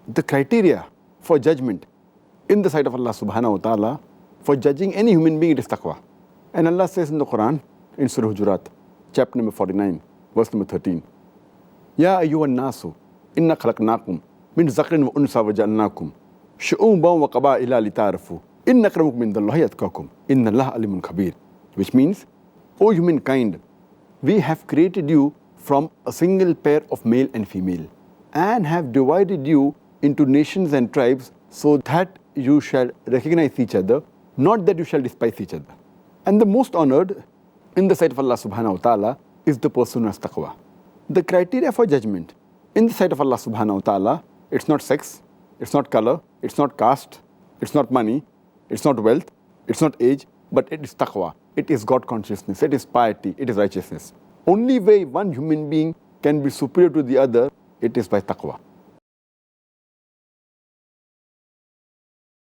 the criteria for judgment in the sight of Allah subhanahu wa ta'ala, for judging any human being, it is taqwa. And Allah says in the Quran, in Surah Hujurat, chapter number 49, verse number 13, Ya ayyuhan nasu, inna khalaqnakum min zakrin wa unsa wa ja'alnakum shu'uban wa qaba'ila lita'arafu inna akramakum indallahi atqakum inna Allaha alimun khabir. Which means, O humankind, we have created you from a single pair of male and female and have divided you into nations and tribes so that you shall recognize each other, not that you shall despise each other. And the most honored in the sight of Allah subhanahu wa ta'ala is the person who has taqwa. The criteria for judgment in the sight of Allah subhanahu wa ta'ala, it's not sex, it's not color, it's not caste, it's not money, it's not wealth, it's not age, but it is taqwa. It is God consciousness, it is piety, it is righteousness. Only way one human being can be superior to the other, it is by taqwa.